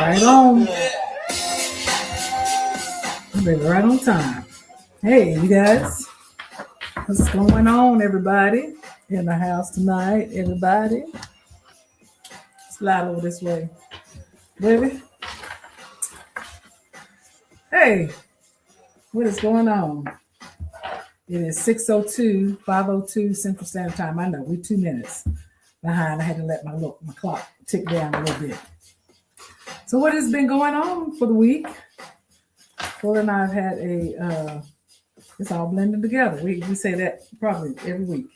Right on. Right on time. Hey, you guys. What's going on, everybody? In the house tonight, everybody. Slide over this way. Baby. Hey, what is going on? It is 6:02, 5:02 Central Standard Time. I know we're 2 minutes behind. I had to let my clock tick down a little bit. So what has been going on for the week? Fuller and I have had it's all blended together. We say that probably every week.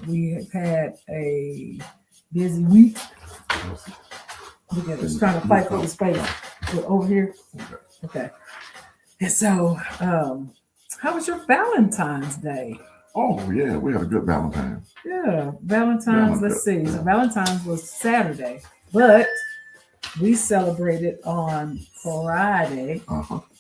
We have had a busy week. Look at us trying to fight for the space. We're over here. Okay. And so, how was your Valentine's Day? Oh, yeah, we had a good Valentine's. Yeah, Valentine's, let's see. So Valentine's was Saturday, but we celebrated on Friday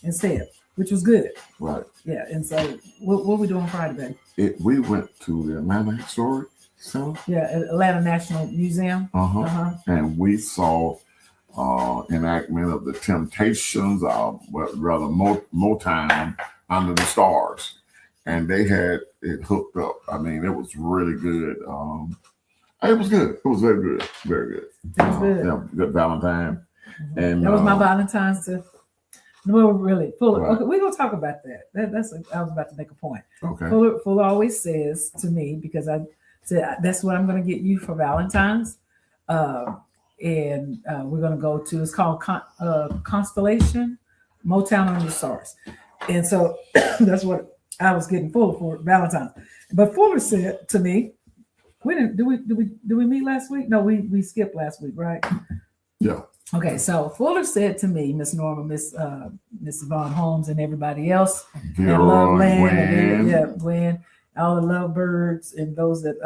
instead, which was good. Right. Yeah, and so what we doing Friday, baby? We went to the Atlanta Historic Center. Yeah, Atlanta National Museum. And we saw enactment of the Temptations, rather Motown, Under the Stars. And they had it hooked up. I mean, it was really good. It was good. It was very good. Very good. It was good. Yeah, good Valentine. And that was my Valentine's too. No, really. Fuller. Right. Okay, we're gonna talk about that. I was about to make a point. Okay. Fuller always says to me, because I said that's what I'm gonna get you for Valentine's. And we're gonna go to, it's called Constellation, Motown Under the Stars. And so that's what I was getting Fuller for Valentine's. But Fuller said to me, we didn't do we meet last week? No, we skipped last week, right? Yeah. Okay, so Fuller said to me, Miss Norma, Miss Yvonne Holmes, and everybody else, Gwen, all the lovebirds and those that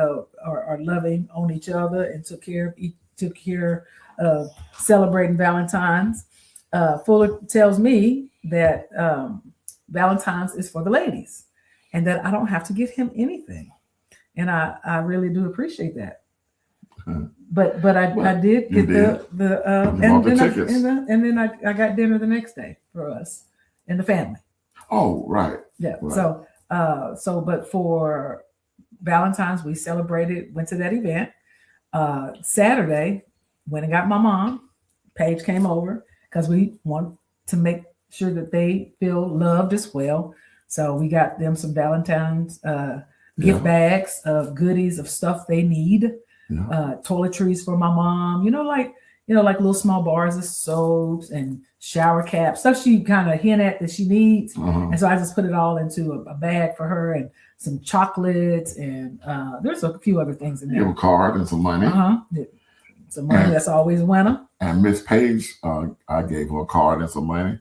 are loving on each other and took care of celebrating Valentine's. Fuller tells me that Valentine's is for the ladies, and that I don't have to get him anything, and I really do appreciate that. But I did get and then I got dinner the next day for us and the family. Oh, right. Yeah. Right. So but for Valentine's we celebrated, went to that event. Saturday, went and got my mom. Paige came over because we want to make sure that they feel loved as well. So we got them some Valentine's gift bags of goodies of stuff they need. Toiletries for my mom, like little small bars of soaps and shower caps, stuff she kind of hint at that she needs. And so I just put it all into a bag for her, and some chocolates, and there's a few other things in there. Give a card and some money. Some money, that's always a winner. And Miss Page, I gave her a card and some money,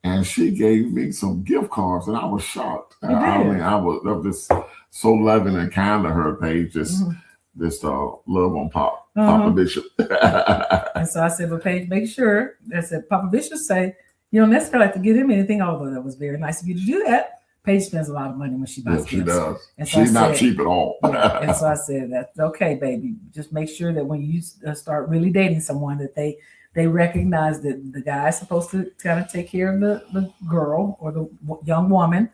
and she gave me some gift cards, and I was shocked. I was just so loving and kind to her, Page. This love on Papa Bishop. And so I said, well, Paige, make sure. I said, Papa Bishop say, you don't necessarily have to give him anything, although that was very nice of you to do that. Paige spends a lot of money when she buys gifts. She does. And so she's not cheap at all. And so I said, that's okay, baby. Just make sure that when you start really dating someone, that they recognize that the guy is supposed to kind of take care of the girl or the young woman.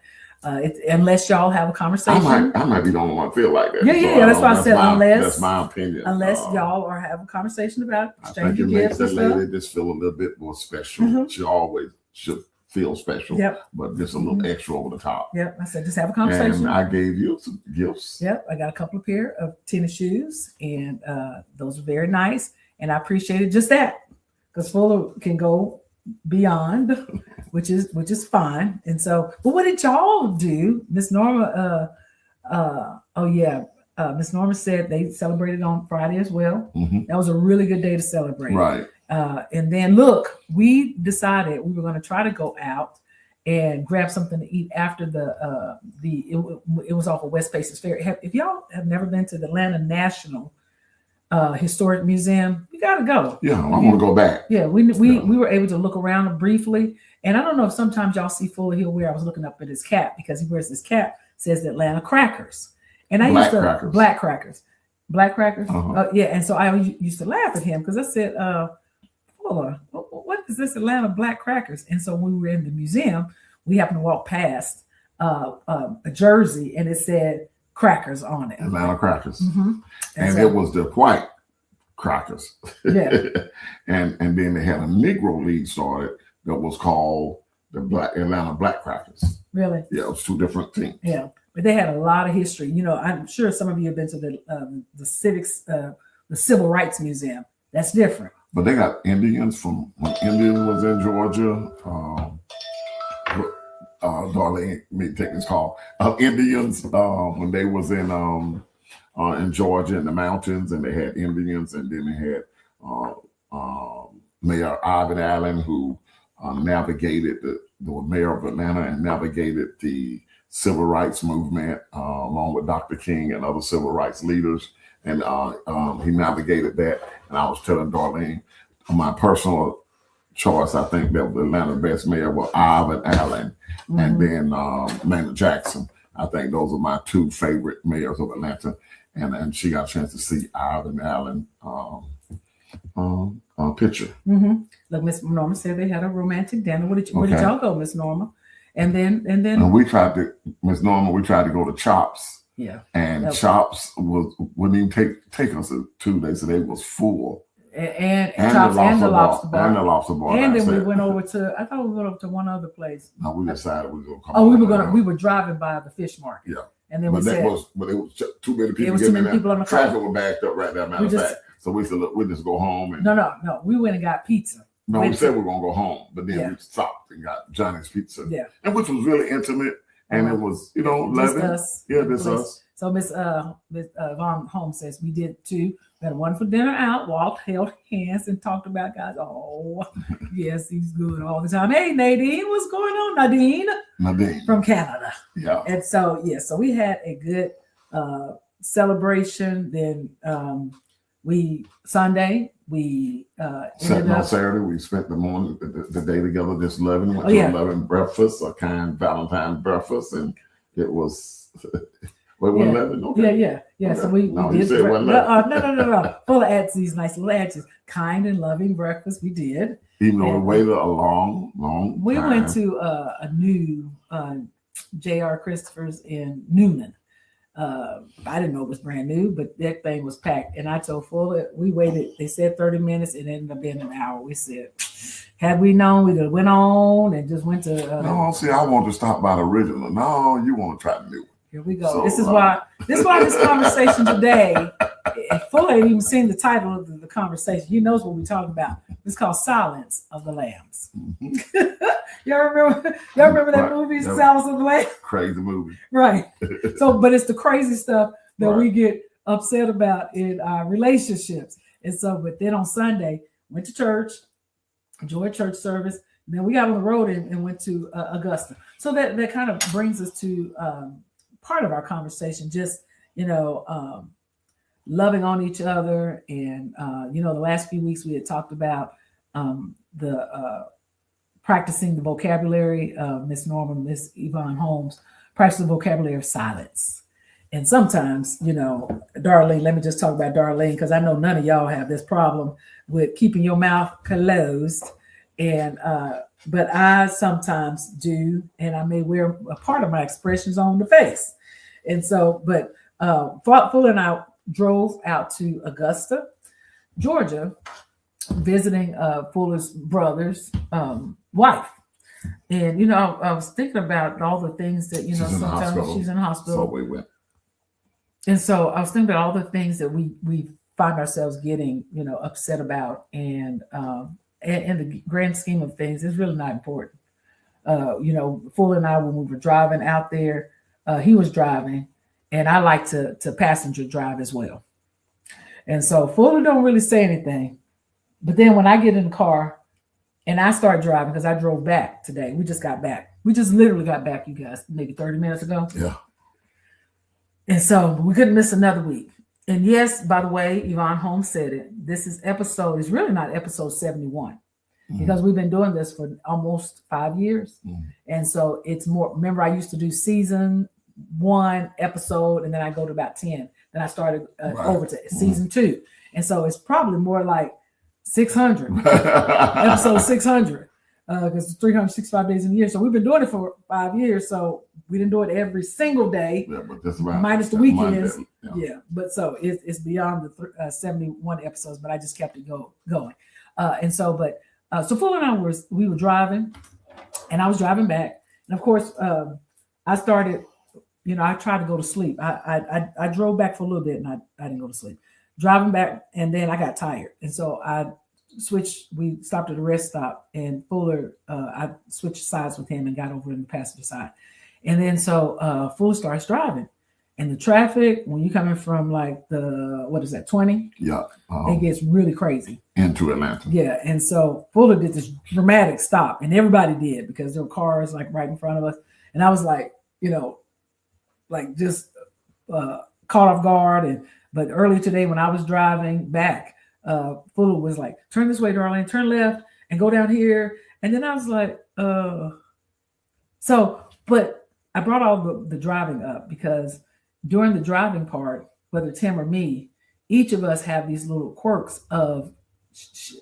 Unless y'all have a conversation. I might be the only one feel like that. Yeah. That's why I said that's my opinion. Unless y'all are having a conversation about I think it makes the lady just feel a little bit more special. She always should feel special. But just a little extra over the top. I said just have a conversation. And I gave you some gifts. I got a couple of pair of tennis shoes, and those are very nice. And I appreciated just that, because Fuller can go beyond, which is fine. And so, but what did y'all do? Miss Norma Miss Norma said they celebrated on Friday as well. That was a really good day to celebrate, right? And then look, we decided we were going to try to go out and grab something to eat after it was off of West Paces Fair. If y'all have never been to the Atlanta National Historic Museum, you got to go. Yeah, I want to go back. Yeah, we were able to look around briefly, and I don't know if sometimes y'all see Fuller, he'll wear. I was looking up at his cap because he wears this cap, says the Atlanta Crackers, and I used to black crackers. And so I used to laugh at him because I said, Fuller, what what is this Atlanta black crackers? And so when we were in the museum, we happened to walk past a jersey, and it said crackers on it. Atlanta crackers. And so, it was the white crackers. Yeah. and then they had a Negro league started that was called the Atlanta Black Crackers. Really? Yeah, it was two different teams. Yeah, but they had a lot of history. You know, I'm sure some of you have been to the Civil Rights Museum. That's different. But they got Indians from when Indian was in Georgia. Darlene, me take this call. Indians when they was in Georgia in the mountains, and they had Indians, and then they had Mayor Ivan Allen, who navigated the mayor of Atlanta and navigated the civil rights movement along with Dr. King and other civil rights leaders. And he navigated that. And I was telling Darlene, my personal choice, I think that the Atlanta best mayor was Ivan Allen and then Maynard Jackson. I think those are my two favorite mayors of Atlanta. And she got a chance to see Ivan Allen picture. Look, Miss Norma said they had a romantic dinner. Where did y'all go, Miss Norma? And then we tried to, Miss Norma, we tried to go to Chops. Yeah. And Chops wouldn't even take us to 2 days. So they was full. And Chops and the lobster bar. And the lobster bar. And then we went over to, I thought we went over to one other place. No, we decided we were going to come. We were driving by the fish market. Yeah. And then but it was too many people. It was too many people on the car. Traffic was backed up right there, matter of fact. So we said, look, we'll just go home. And No. We went and got pizza. No, we said we were going to go home. But then we stopped and got Johnny's Pizza. Yeah. And which was really intimate. And it was, just us. Yeah, just us. So Miss Von Holmes says we did too. We had a wonderful dinner out, walked, held hands, and talked about guys. Oh, yes, he's good all the time. Hey, Nadine, what's going on, Nadine from Canada. Yeah. And so so we had a good celebration. Then Saturday we spent the morning, the day together, just loving. Went to a loving breakfast, a kind Valentine's breakfast, and it was. Wait, 11? Okay. Yeah. Okay. So we did. No. Full of ads, these nice little ads. Kind and loving breakfast. We did. Even though we waited a long we time. went to a new J.R. Christopher's in Newman. I didn't know it was brand new, but that thing was packed. And I told Fuller, we waited. They said 30 minutes. It ended up being an hour. We said, had we known, we could have went on and just went to. No, see, I want to stop by the original. No, you want to try the new one. Here we go. So, this is why this conversation today, Fuller ain't even seen the title of the conversation. He knows what we're talking about. It's called Silence of the Lambs. Y'all remember that movie, Silence of the Lambs? Crazy movie. Right. So, but it's the crazy stuff that we get upset about in our relationships. And so, but then on Sunday, went to church, enjoyed church service. Then we got on the road and went to Augusta. So that kind of brings us to part of our conversation, just, loving on each other. And, the last few weeks we had talked about the practicing the vocabulary, Miss Norman, Miss Yvonne Holmes, practice the vocabulary of silence. And sometimes, Darlene, let me just talk about Darlene, because I know none of y'all have this problem with keeping your mouth closed. And, but I sometimes do, and I may wear a part of my expressions on the face. And so, but Fuller and I drove out to Augusta, Georgia, visiting Fuller's brother's wife. And, I was thinking about all the things that, sometimes she's in the hospital. So we went. And so I was thinking about all the things that we find ourselves getting, upset about. And in the grand scheme of things, it's really not important. Fuller and I, when we were driving out there, he was driving, and I like to passenger drive as well. And so Fuller don't really say anything. But then when I get in the car and I start driving, because I drove back today, we just got back. We just literally got back, you guys, maybe 30 minutes ago. Yeah. And so we couldn't miss another week. And yes, by the way, Yvonne Holmes said it. This is really not episode 71, because we've been doing this for almost 5 years. And so it's more, remember, I used to do season 1 episode, and then I go to about 10. Then I started over to season 2. And so it's probably more like 600, episode 600, because it's 365 days in a year. So we've been doing it for 5 years. So we didn't do it every single day, but that's right. Minus the weekends. Monday, yeah. But so it's beyond the 71 episodes, but I just kept it going. So Fuller and I we were driving, and I was driving back, and of course I started. I tried to go to sleep. I drove back for a little bit, and I didn't go to sleep. Driving back, and then I got tired, and so I switched. We stopped at a rest stop, and Fuller, I switched sides with him and got over in the passenger side, and then so Fuller starts driving, and the traffic when you coming from like the 20, it gets really crazy into Atlanta. Yeah, and so Fuller did this dramatic stop, and everybody did because there were cars like right in front of us, and I was like, like just caught off guard. But earlier today when I was driving back, Fuller was like, turn this way, darling, turn left and go down here. And then I was like, but I brought all the driving up because during the driving part, whether Tim or me, each of us have these little quirks of,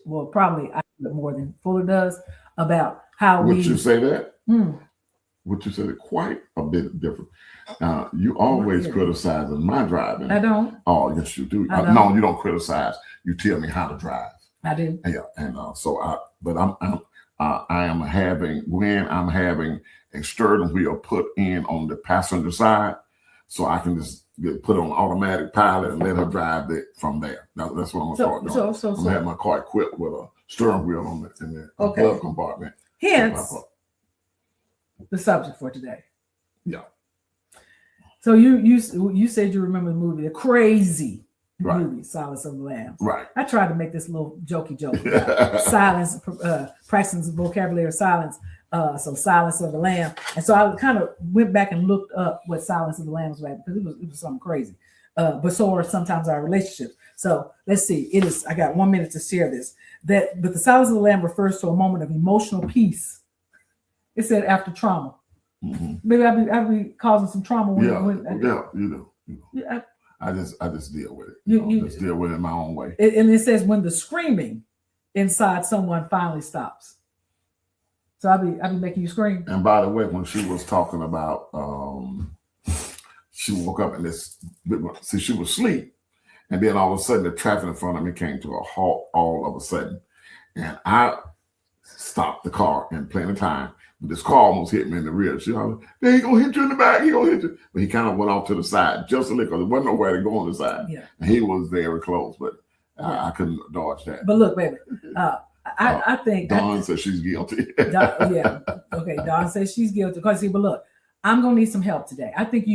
well, probably I do it more than Fuller does, about how Would you say that? Would you say that quite a bit different? You always criticize my driving. I don't. Oh, yes, you do. No, you don't criticize. You tell me how to drive. I do. Yeah, and I am having a steering wheel put in on the passenger side, so I can just put it on automatic pilot and let her drive it from there. Now that's what I'm gonna start doing. I'm gonna have my car equipped with a steering wheel on it in the glove compartment. Hence the subject for today. Yeah. So you said you remember the movie, the crazy movie, Silence of the Lambs. Right. I tried to make this little jokey joke about silence, practicing the vocabulary of silence. So Silence of the Lamb. And so I kind of went back and looked up what Silence of the Lambs was about because it was something crazy. But so are sometimes our relationships. So let's see. I got 1 minute to share this. But the Silence of the Lamb refers to a moment of emotional peace. It said after trauma. Mm-hmm. Maybe I'll be causing some trauma. You do. Yeah. I just deal with it. You just deal with it in my own way. And it says when the screaming inside someone finally stops. So I'll be making you scream. And by the way, when she was talking about, she woke up and she was asleep, and then all of a sudden the traffic in front of me came to a halt all of a sudden, and I stopped the car in plenty of time. This car almost hit me in the rear. She was like, "He gonna hit you in the back. He gonna hit you." But he kind of went off to the side just a little because there wasn't nowhere to go on the side. Yeah. And he was very close, but I couldn't dodge that. But look, baby, I think Dawn says she's guilty. Dawn says she's guilty. But look, I'm gonna need some help today. I think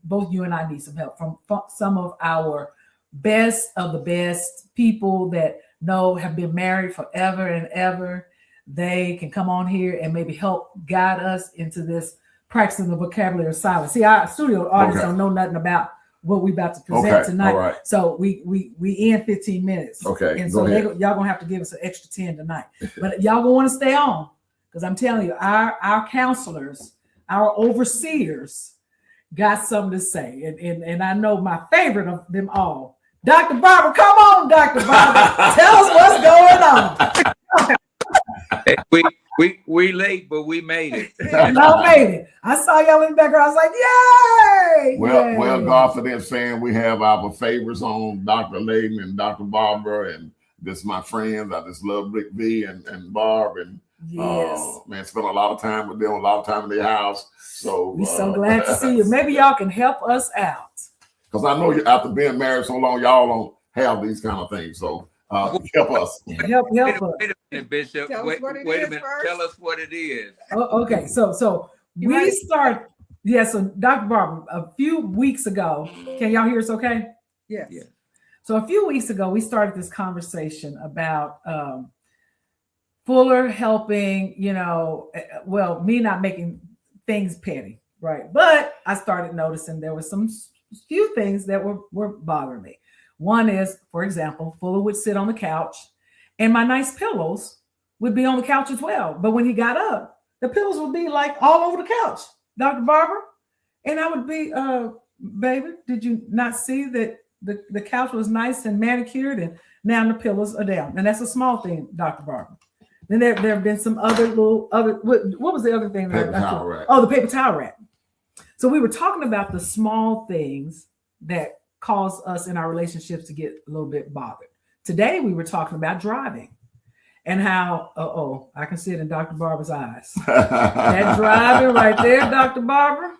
both you and I need some help from some of our best of the best people that have been married forever and ever. They can come on here and maybe help guide us into this practicing the vocabulary of silence. See, our studio audience don't know nothing about what we about to present tonight. Right. So we in 15 minutes. Okay. And so y'all gonna have to give us an extra 10 tonight. But y'all gonna want to stay on because I'm telling you, our counselors, our overseers got something to say. And I know my favorite of them all, Dr. Barbara. Come on, Dr. Barbara. Tell us what's going on. We late, but we made it. Y'all made it. I saw y'all in the background. I was like, yay! Well, GodFidence fan, we have our favorites on Dr. Layden and Dr. Barbara, and this my friends. I just love Rick V and Barb, and spent a lot of time with them, a lot of time in their house. So we're so glad to see you. Maybe y'all can help us out. Because I know after being married so long, y'all don't have these kind of things. So help us. Help us. Wait a minute, Bishop. Wait a minute. First. Tell us what it is. Okay. So we start. Yeah. So Dr. Barbara, a few weeks ago, can y'all hear us? Okay. Yes. Yeah. So a few weeks ago, we started this conversation about Fuller helping. Me not making things petty, right? But I started noticing there were some few things that were bothering me. One is, for example, Fuller would sit on the couch and my nice pillows would be on the couch as well. But when he got up, the pillows would be like all over the couch, Dr. Barbara. And I would be, baby, did you not see that the couch was nice and manicured and Now the pillars are down, and that's a small thing, Dr. Barber. Then there have been some other what was the other thing? Paper towel rack. Oh, the paper towel rack. So we were talking about the small things that cause us in our relationships to get a little bit bothered. Today we were talking about driving and how, I can see it in Dr. Barber's eyes. That driving right there, Dr. Barber,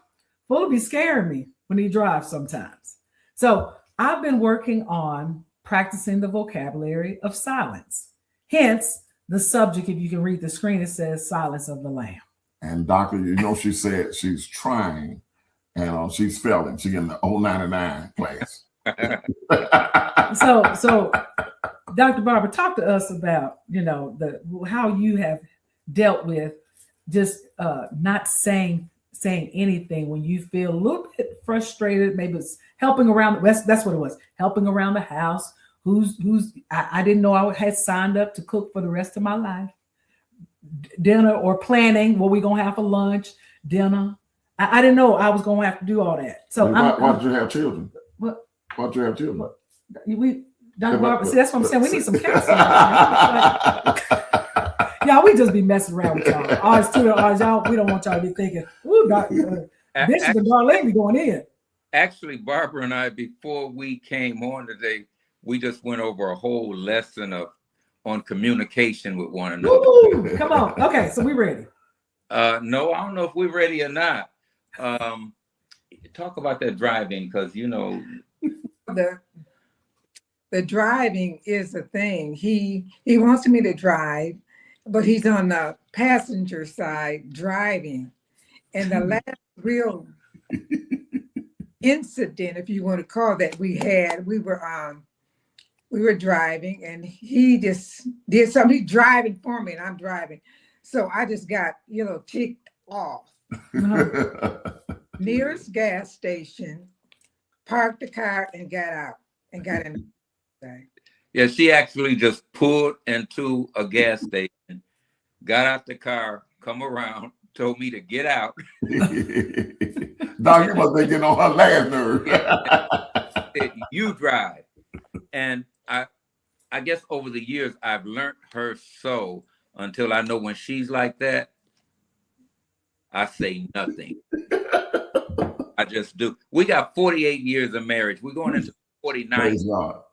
will be scaring me when he drives sometimes. So I've been working on practicing the vocabulary of silence. Hence, the subject, if you can read the screen, it says Silence of the Lamb. And Doctor, she said she's trying and she's failing. She's in the 099 class. So Dr. Barber, talk to us about, how you have dealt with just not saying anything when you feel a little bit frustrated. Maybe it's helping around. That's what it was. Helping around the house. I didn't know I had signed up to cook for the rest of my life. Dinner or planning what we're gonna have for lunch, dinner. I didn't know I was gonna have to do all that. So why did you have children? What? Why did you have children? Dr. Barber, see, that's what I'm saying. We need some counseling. Y'all, we just be messing around with y'all. Y'all, we don't want y'all to be thinking, ooh, Bishop and Darlene be going in. Actually, Barbara and I, before we came on today, we just went over a whole lesson on communication with one another. Ooh, come on. Okay, so we ready. No, I don't know if we're ready or not. Talk about that driving, because the driving is a thing. He wants me to drive, but he's on the passenger side driving. And the last real incident, if you want to call that, we were driving, and he just did something. He's driving for me, and I'm driving. So I just got, ticked off. Nearest gas station, parked the car, and got out and got in. Yeah, she actually just pulled into a gas station, got out the car, come around, told me to get out. Doc, you must be getting on her last nerve. You drive. And I guess over the years, I've learned her so until I know when she's like that, I say nothing. I just do. We got 48 years of marriage. We're going into 49. Praise God.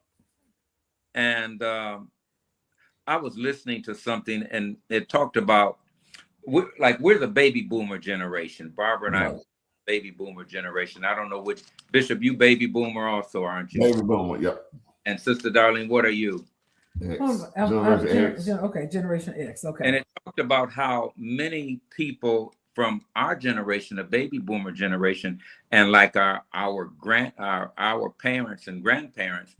And I was listening to something, and it talked about, we're the baby boomer generation. Barbara and I, baby boomer generation. I don't know which. Bishop, you baby boomer also, aren't you? Baby boomer, yep. And Sister Darlene, what are you? Generation X. Okay. And it talked about how many people from our generation, the baby boomer generation, and like our parents and grandparents,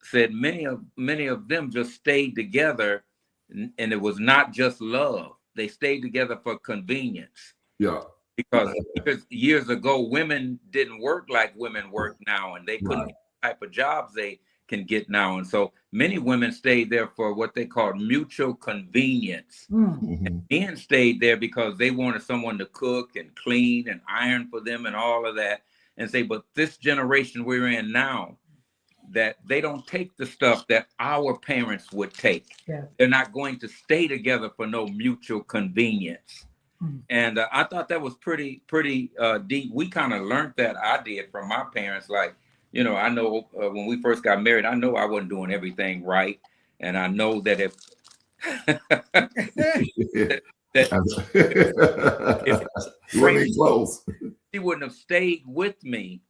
said many of them just stayed together, and it was not just love. They stayed together for convenience. Yeah. Because years ago, women didn't work like women work now, and they couldn't get the type of jobs they can get now. And so many women stayed there for what they called mutual convenience. Mm-hmm. And men stayed there because they wanted someone to cook and clean and iron for them and all of that. And say, but this generation we're in now, that they don't take the stuff that our parents would take. Yeah. They're not going to stay together for no mutual convenience. And I thought that was pretty deep. We kind of learned that. I did from my parents. Like, I know when we first got married, I know I wasn't doing everything right. And I know that if she wouldn't have stayed with me,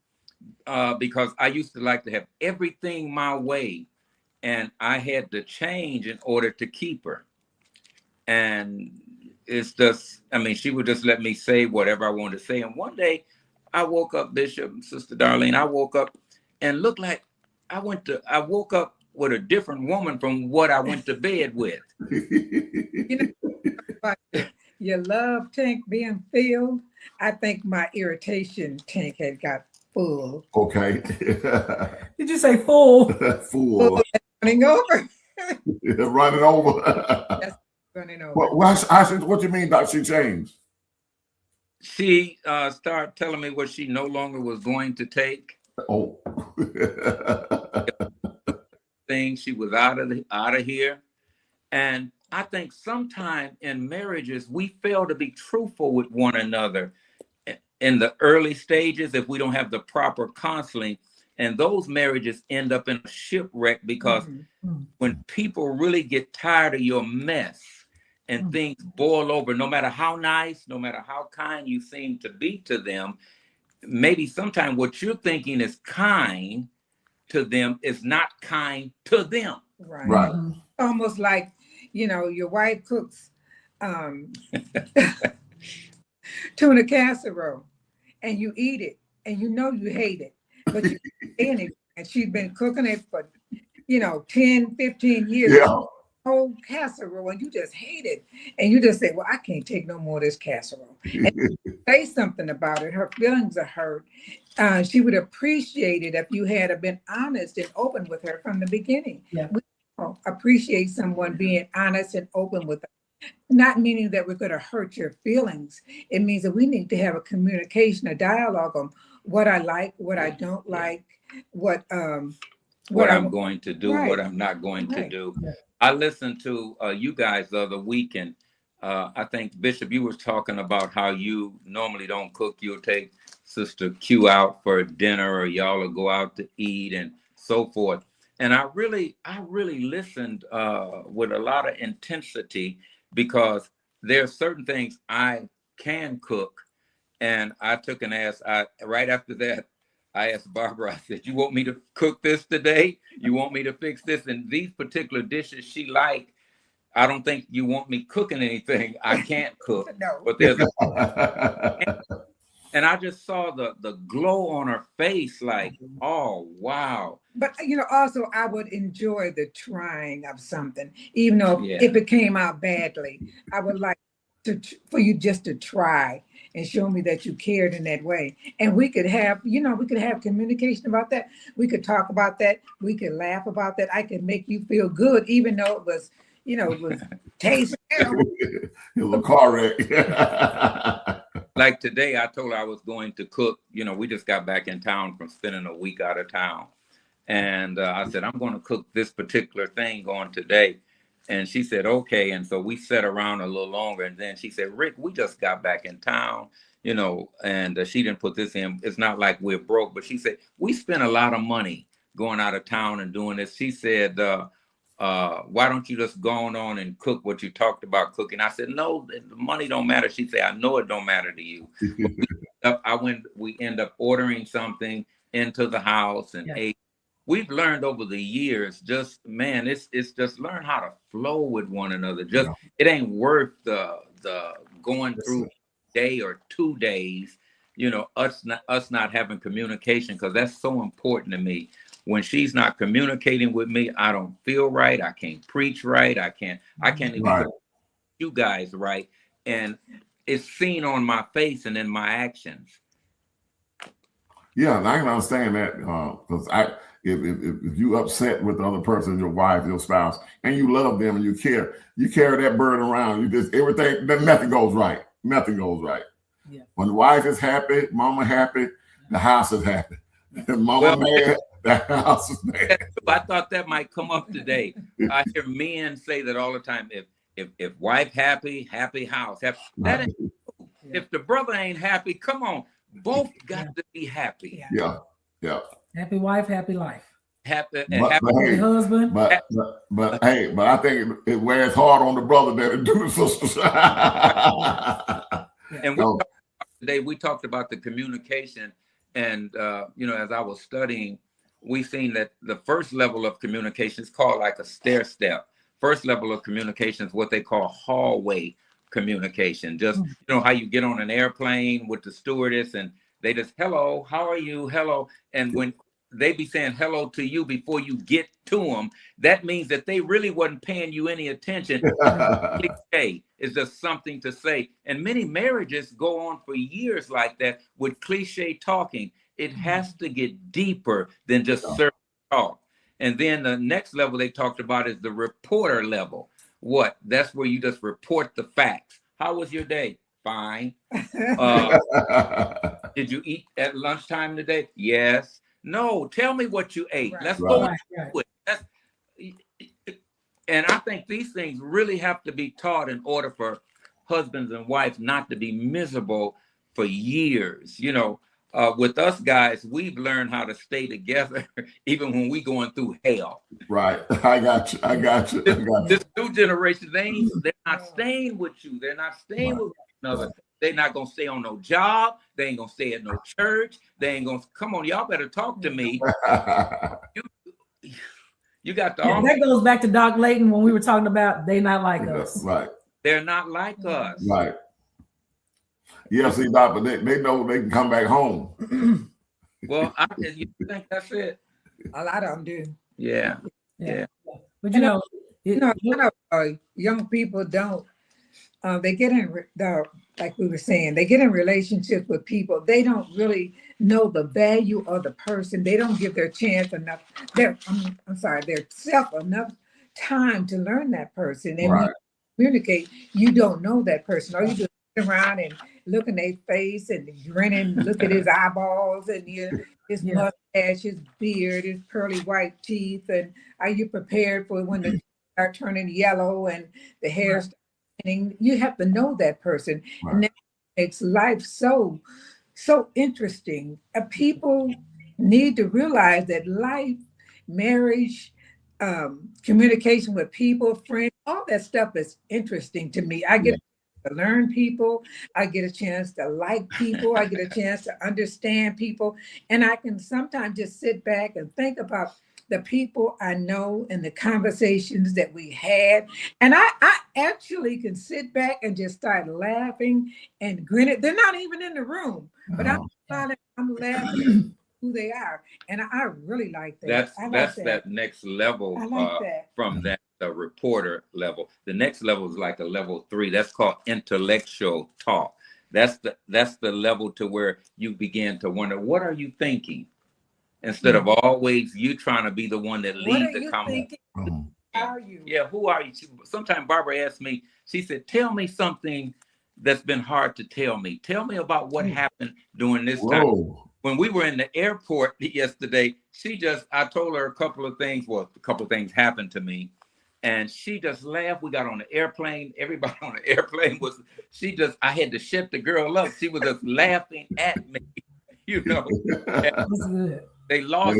because I used to like to have everything my way, and I had to change in order to keep her. And it's just, she would just let me say whatever I wanted to say. And one day I woke up, Bishop, Sister Darlene, I woke up and looked like I woke up with a different woman from what I went to bed with. Your love tank being filled, I think my irritation tank had got full. Okay. Did you say full? Full. Running over. Running over. That's running over. What do you mean, Doc? She changed? She started telling me what she no longer was going to take. Oh. thing. She was out of here. And I think sometimes in marriages, we fail to be truthful with one another in the early stages if we don't have the proper counseling. And those marriages end up in a shipwreck because when people really get tired of your mess and things boil over, no matter how nice, no matter how kind you seem to be to them, maybe sometimes what you're thinking is kind to them is not kind to them. Right. Almost like, your wife cooks tuna casserole and you eat it and you hate it, but you eat it, and she's been cooking it for 10, 15 years. Yeah. Whole casserole, and you just hate it, and you just say, well, I can't take no more of this casserole. And say something about it. Her feelings are hurt. She would appreciate it if you had been honest and open with her from the beginning. Yeah. We appreciate someone being honest and open with us. Not meaning that we're going to hurt your feelings. It means that we need to have a communication, a dialogue on what I like, what I don't like, what I'm going to do, what I'm not going to do. I listened to you guys the other week, and I think, Bishop, you were talking about how you normally don't cook. You'll take Sister Q out for dinner, or y'all will go out to eat and so forth. And I really listened with a lot of intensity, because there are certain things I can cook. And I took and asked, right after that, I asked Barbara, I said, you want me to cook this today? You want me to fix this? And these particular dishes she liked, I don't think you want me cooking anything. I can't cook. No. But there's and I just saw the glow on her face, like, oh, wow. But, also I would enjoy the trying of something, even though if it came out badly, I would like for you just to try and show me that you cared in that way. And we could have, communication about that. We could talk about that. We could laugh about that. I could make you feel good, even though it was, it was taste terrible. A little car wreck. Like today, I told her I was going to cook. We just got back in town from spending a week out of town. And I said, I'm going to cook this particular thing on today. And she said, okay. And so we sat around a little longer. And then she said, Rick, we just got back in town, and she didn't put this in. It's not like we're broke. But she said, we spent a lot of money going out of town and doing this. She said, why don't you just go on and cook what you talked about cooking? I said, no, the money don't matter. She said, I know it don't matter to you. We end up ordering something into the house and ate. We've learned over the years, it's just learn how to flow with one another. It ain't worth the going through a day or 2 days, us not having communication, because that's so important to me. When she's not communicating with me, I don't feel right. I can't preach right. I can't even go you guys right. And it's seen on my face and in my actions. Yeah, and I can understand that, because if you upset with the other person, your wife, your spouse, and you love them and you carry that burden around. Nothing goes right. Nothing goes right. Yeah. When the wife is happy, mama happy, the house is happy. Mama mad, the house is mad. I thought that might come up today. I hear men say that all the time. If wife happy, happy house. Happy. That ain't true. If the brother ain't happy, come on. Both got to be happy. Yeah. Happy wife, happy life. Happy husband. But I think it wears hard on the brother that it do the sisters. And we talked about the communication, and as I was studying, we seen that the first level of communication is called like a stair step. First level of communication is what they call hallway communication. Just how you get on an airplane with the stewardess and they just, hello, how are you? Hello. And when they be saying hello to you before you get to them, that means that they really wasn't paying you any attention. It's just something to say. And many marriages go on for years like that with cliche talking. It has to get deeper than just surface talk. And then the next level they talked about is the reporter level. That's where you just report the facts. How was your day? Fine. Did you eat at lunchtime today? Yes. No, tell me what you ate. Let's go into it. And I think these things really have to be taught in order for husbands and wives not to be miserable for years. You know, with us guys, we've learned how to stay together even when we going through hell. Right. I got you. I got you. I got you. This new generation, they're not staying with you. They're not staying with one another. They're not gonna stay on no job. They ain't gonna stay at no church. They ain't gonna come on. Y'all better talk to me. You got the that goes back to Doc Layton when we were talking about they not like us. Right. They're not like us. Right. Yeah, see, Doc, but they know they can come back home. Well, you think that's it? A lot of them do. Yeah. But you know, young people don't. They get in like we were saying, they get in relationships with people. They don't really know the value of the person. They don't give their chance enough. Their self enough time to learn that person. And when you communicate, you don't know that person. All you do is sit around and look in their face and grinning, look at his eyeballs and his mustache, his beard, his pearly white teeth. And are you prepared for when the teeth start turning yellow and the hair starts? You have to know that person, and that makes life so interesting. People need to realize that life, marriage, communication with people, friends, all that stuff is interesting to me. I get to learn people. I get a chance to like people. I get a chance to understand people, and I can sometimes just sit back and think about the people I know and the conversations that we had. And I actually can sit back and just start laughing and grinning. They're not even in the room, but I'm laughing who they are. And I really like that. That's that next level from that reporter level. The next level is like a level 3. That's called intellectual talk. That's the level to where you begin to wonder, what are you thinking? Instead of always you trying to be the one that leads the conversation. How are you? Yeah, who are you? Sometimes Barbara asked me, she said, tell me something that's been hard to tell me. Tell me about what happened during this time. When we were in the airport yesterday, I told her a couple of things. Well, a couple of things happened to me. And she just laughed. We got on the airplane. Everybody on the airplane I had to shut the girl up. She was just laughing at me, you know. They lost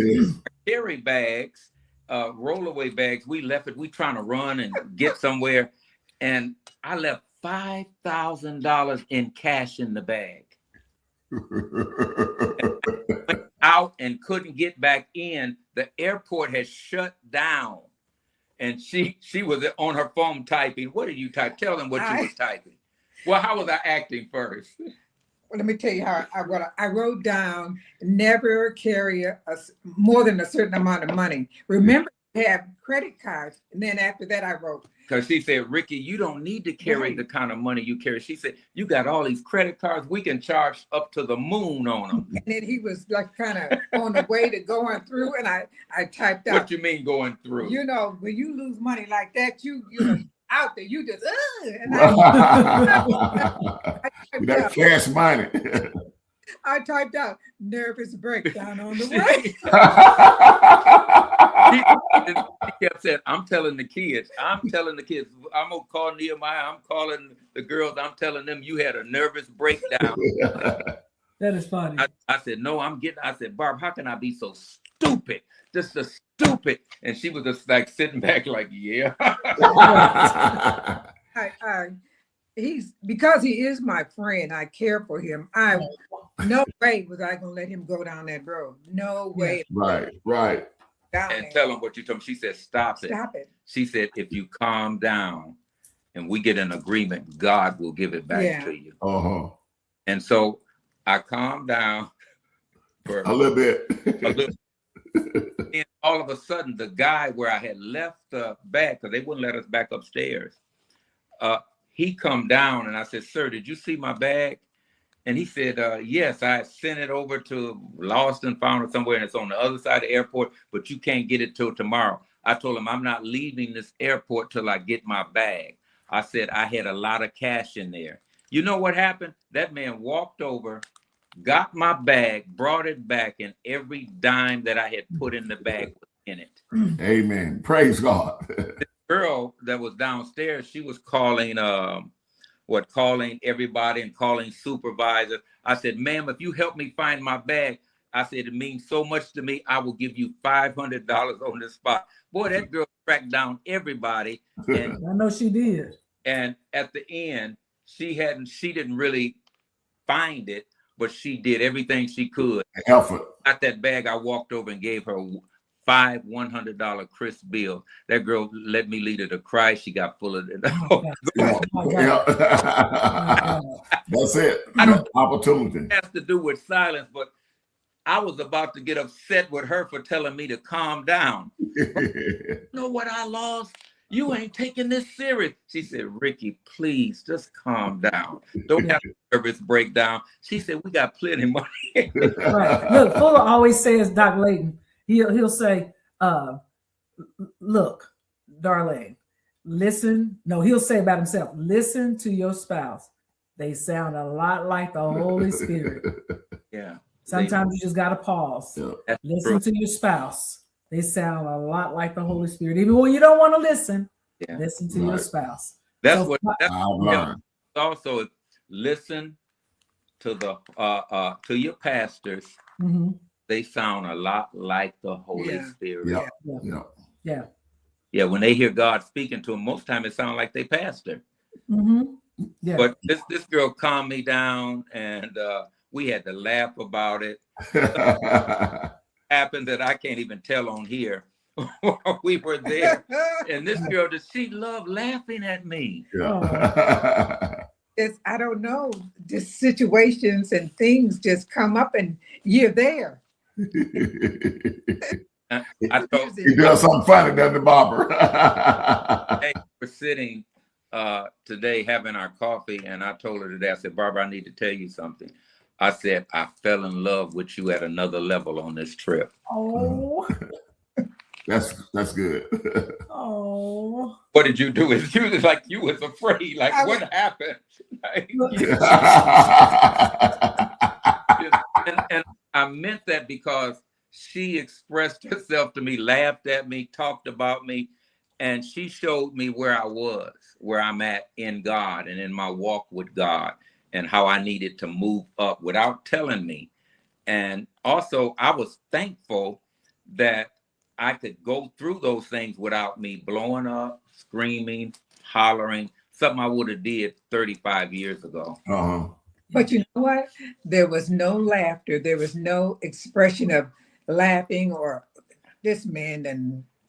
carry bags, rollaway bags. We left it. We trying to run and get somewhere. And I left $5,000 in cash in the bag. Went out and couldn't get back in. The airport had shut down. And she was on her phone typing. What did you type? Tell them what you was typing. Well, how was I acting first? Well, let me tell you how I wrote down, never carry more than a certain amount of money. Remember to have credit cards. And then after that, I wrote. Because she said, Ricky, you don't need to carry the kind of money you carry. She said, you got all these credit cards. We can charge up to the moon on them. And then he was like kind of on the way to going through. And I typed out. What you mean going through? You know, when you lose money like that, you know, out there, you just, and that cash money. I typed out nervous breakdown on the way. He kept saying, I'm telling the kids, I'm going to call Nehemiah, I'm calling the girls, I'm telling them you had a nervous breakdown. That is funny. I said, no, I said, Barb, how can I be so stupid? Just so stupid. And she was just like sitting back like, yeah. Because he is my friend, I care for him. No way was I gonna let him go down that road. No way. Right. And tell him what you told me. She said, stop it. She said, if you calm down and we get an agreement, God will give it back to you. And so I calmed down for a little bit. And all of a sudden, the guy where I had left the bag, because they wouldn't let us back upstairs, he come down and I said, sir, did you see my bag? And he said, yes, I sent it over to Lost and Found or somewhere, and it's on the other side of the airport, but you can't get it till tomorrow. I told him, I'm not leaving this airport till I get my bag. I said, I had a lot of cash in there. You know what happened? That man walked over, got my bag, brought it back, and every dime that I had put in the bag was in it. Amen. Praise God. girl that was downstairs, she was calling calling everybody and calling supervisors. I said, ma'am, if you help me find my bag, I said, it means so much to me. I will give you $500 on the spot. Boy, that girl tracked down everybody. And I know she did. And at the end, she didn't really find it, but she did everything she could. Effort. Got that bag, I walked over and gave her 5 $100 crisp bills. That girl let me lead her to Christ. She got full of it. That's it. I don't Opportunity. It has to do with silence, but I was about to get upset with her for telling me to calm down. You know what I lost? You ain't taking this serious. She said, Ricky, please just calm down. Don't have a nervous breakdown. She said, we got plenty of money. Right. Look, Fuller always says, Doc Layton, he'll say, look, Darlene, listen. No, he'll say about himself, listen to your spouse. They sound a lot like the Holy Spirit. Yeah. Sometimes you just got to pause. Yeah. Listen to your spouse. They sound a lot like the Holy Spirit. Even when you don't want to listen, listen to your spouse. That's so, what I've learned. Also, listen to to your pastors. Mm-hmm. They sound a lot like the Holy Spirit. Yeah. When they hear God speaking to them, most time it sounds like they pastor. Mm-hmm. Yeah. But this girl calmed me down, and we had to laugh about it. Happened that I can't even tell on here. We were there, and this girl, she loved laughing at me. Yeah. I don't know, just situations and things just come up, and you're there. I told He does something funny, doesn't it, Barbara? hey, we're sitting today having our coffee, and I told her today, I said, Barbara, I need to tell you something. I said, I fell in love with you at another level on this trip. Oh. That's good. Oh. What did you do? It was like you was afraid. Like, what happened? And I meant that because she expressed herself to me, laughed at me, talked about me, and she showed me where I was, where I'm at in God and in my walk with God, and how I needed to move up without telling me. And also, I was thankful that I could go through those things without me blowing up, screaming, hollering, something I would have did 35 years ago. Uh-huh. But you know what? There was no laughter. There was no expression of laughing or this man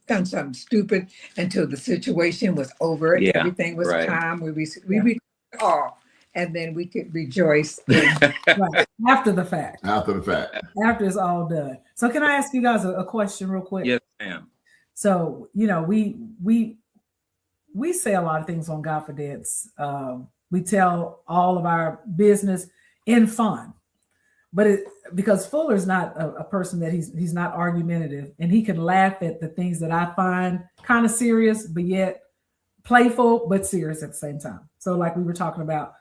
done something stupid until the situation was over. Yeah, everything was calm. We all, and then we could rejoice Right. After the fact. After the fact. After it's all done. So can I ask you guys a question real quick? Yes, ma'am. So, we say a lot of things on GodFidence. We tell all of our business in fun, but because Fuller's not a person that he's not argumentative, and he can laugh at the things that I find kind of serious, but yet playful, but serious at the same time. So like we were talking about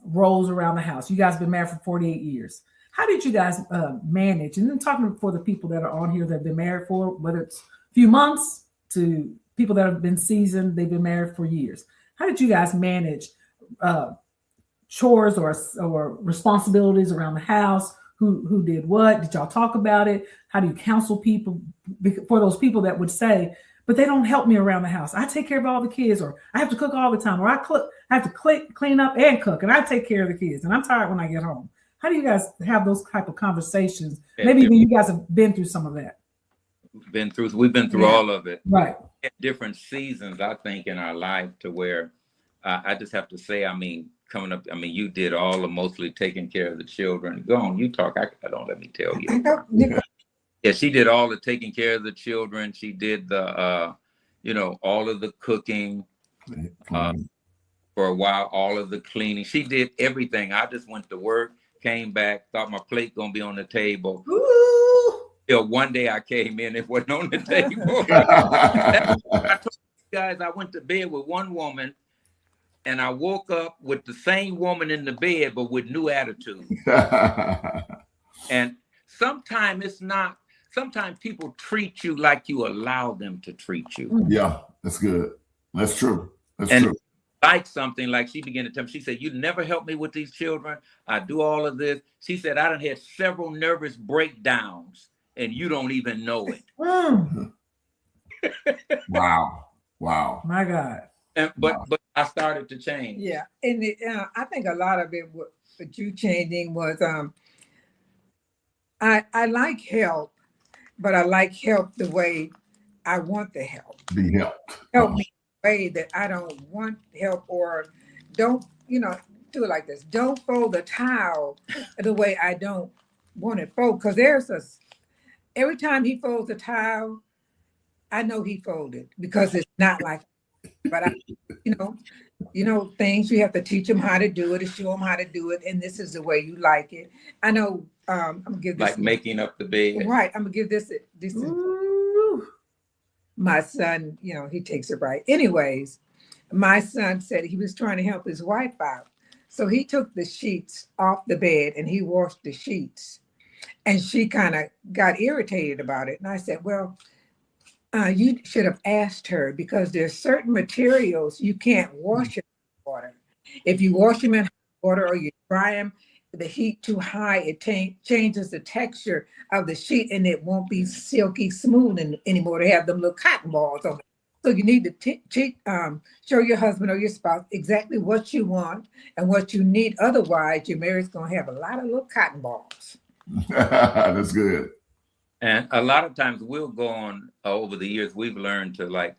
roles around the house. You guys have been married for 48 years. How did you guys manage? And then talking for the people that are on here that have been married for, whether it's a few months to people that have been seasoned, they've been married for years. How did you guys manage chores or responsibilities around the house? Who did what? Did y'all talk about it? How do you counsel people for those people that would say, but they don't help me around the house? I take care of all the kids, or I have to cook all the time, or I have to clean up and cook, and I take care of the kids, and I'm tired when I get home. How do you guys have those type of conversations? Maybe even you guys have been through some of that. We've been through all of it. Right. At different seasons, I think, in our life, to where I just have to say, coming up, you did all of mostly taking care of the children. Go on, you talk. I don't, let me tell you. Yeah, she did all the taking care of the children. She did the, all of the cooking. For a while, all of the cleaning. She did everything. I just went to work, came back, thought my plate gonna be on the table. Ooh. Till one day I came in, it wasn't on the table. I told you guys, I went to bed with one woman, and I woke up with the same woman in the bed, but with new attitude. And sometimes it's not sometimes people treat you like you allow them to treat you. Yeah, that's good. That's true. That's And true. like something like she began to tell me, she said, you never help me with these children. I do all of this. She said, I done had several nervous breakdowns and you don't even know it. Wow. Wow. My God. And, but I started to change. Yeah, and I think a lot of it, what you changing was, I like help, but I like help the way I want the help. Be helped. Help me in a way that I don't want help, or don't, do it like this. Don't fold the towel the way I don't want it folded. Because every time he folds a towel, I know he folded because it's not like, but I, things you have to teach them how to do it and show them how to do it. And this is the way you like it. I know, I'm gonna give this. Like making up the bed. Right. I'm gonna give this. My son, he takes it right. Anyways, my son said he was trying to help his wife out. So he took the sheets off the bed and he washed the sheets. And she kind of got irritated about it. And I said, well, you should have asked her, because there's certain materials you can't wash in water. If you wash them in hot water or you dry them, the heat too high, it changes the texture of the sheet and it won't be silky smooth anymore. They have them little cotton balls on it. So you need to show your husband or your spouse exactly what you want and what you need. Otherwise, your marriage is going to have a lot of little cotton balls. That's good. And a lot of times we'll go on over the years, we've learned to